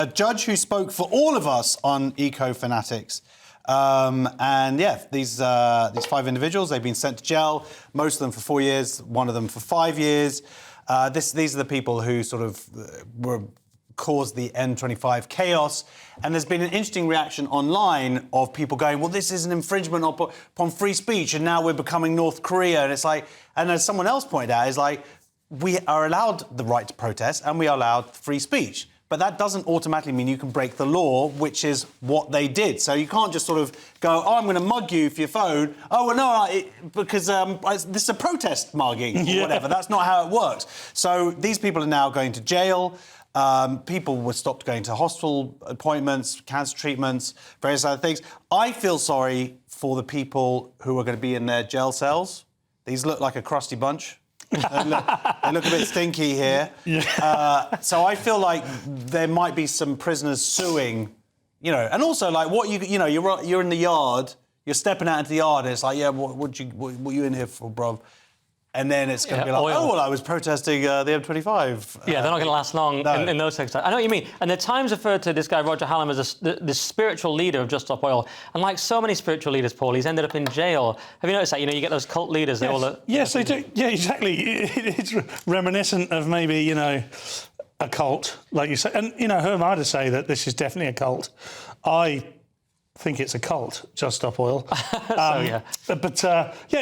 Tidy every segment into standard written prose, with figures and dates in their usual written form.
A judge who spoke for all of us on Eco-Fanatics. And yeah, these 5 individuals, they've been sent to jail, most of them for 4 years, one of them for 5 years. These are the people who sort of caused the N25 chaos. And there's been an interesting reaction online of people going, well, this is an infringement upon free speech, and now we're becoming North Korea. And it's like, and as someone else pointed out, it's like, we are allowed the right to protest and we are allowed free speech. But that doesn't automatically mean you can break the law, which is what they did. So you can't just sort of go, oh, I'm going to mug you for your phone. Oh, well, no, because this is a protest mugging or whatever. That's not how it works. So these people are now going to jail. People were stopped going to hospital appointments, cancer treatments, various other things. I feel sorry for the people who are going to be in their jail cells. These look like a crusty bunch. they look a bit stinky here. So I feel like there might be some prisoners suing, you know, and also like what you're in the yard, you're stepping out into the yard, and it's like, yeah, what you in here for, bruv? And then it's going to be like, oh, well, I was protesting the M25. Yeah, they're not going to last long in those circumstances. I know what you mean. And the Times referred to this guy, Roger Hallam, as the spiritual leader of Just Stop Oil. And like so many spiritual leaders, Paul, he's ended up in jail. Have you noticed that? You know, you get those cult leaders. Yes, they do. Yeah, exactly. It's reminiscent of maybe, you know, a cult, like you say. And, you know, who am I to say that this is definitely a cult? I think it's a cult, Just Stop Oil. Yeah,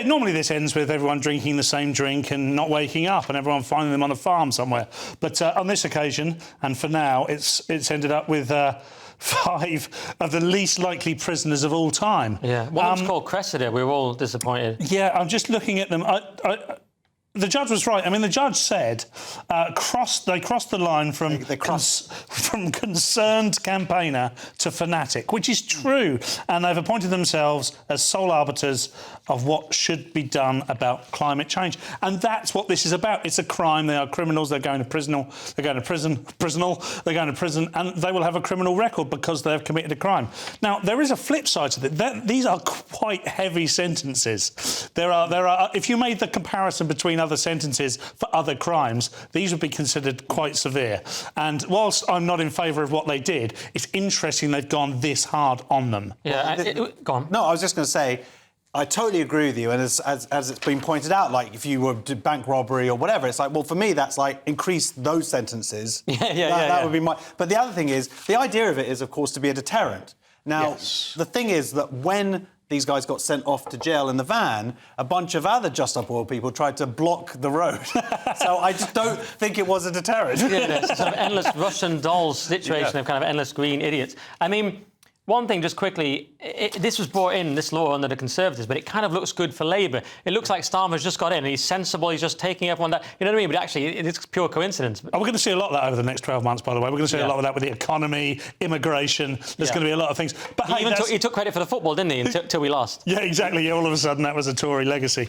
normally this ends with everyone drinking the same drink and not waking up and everyone finding them on a farm somewhere. But on this occasion, and for now, it's ended up with 5 of the least likely prisoners of all time. Yeah, one of them's called Cressida. We were all disappointed. Yeah, I'm just looking at them. The judge was right. I mean, the judge said they crossed the line from concerned campaigner to fanatic, which is true. And they've appointed themselves as sole arbiters of what should be done about climate change. And that's what this is about. It's a crime. They are criminals. They're going to prison. They're going to prison. They're going to prison, and they will have a criminal record because they have committed a crime. Now, there is a flip side to that. These are quite heavy sentences. There are. If you made the comparison between other sentences for other crimes, these would be considered quite severe. And whilst I'm not in favour of what they did, it's interesting they've gone this hard on them. Yeah, go on. No, I was just going to say, I totally agree with you. And as it's been pointed out, like if you were to bank robbery or whatever, it's like, well, for me, that's like increase those sentences. That would be my. But the other thing is, the idea of it is, of course, to be a deterrent. Now, the thing is that when these guys got sent off to jail in the van, a bunch of other Just Stop Oil people tried to block the road. So I just don't think it was a deterrent. Yeah, it's a sort of endless Russian dolls situation of kind of endless green idiots. I mean, one thing, just quickly, this was brought in, this law, under the Conservatives, but it kind of looks good for Labour. It looks like Starmer's just got in, and he's sensible, he's just taking everyone down. You know what I mean? But actually, it's pure coincidence. Oh, we're going to see a lot of that over the next 12 months, by the way. We're going to see a lot of that with the economy, immigration. There's going to be a lot of things. But he took credit for the football, didn't he, until we lost? Yeah, exactly. Yeah, all of a sudden, that was a Tory legacy.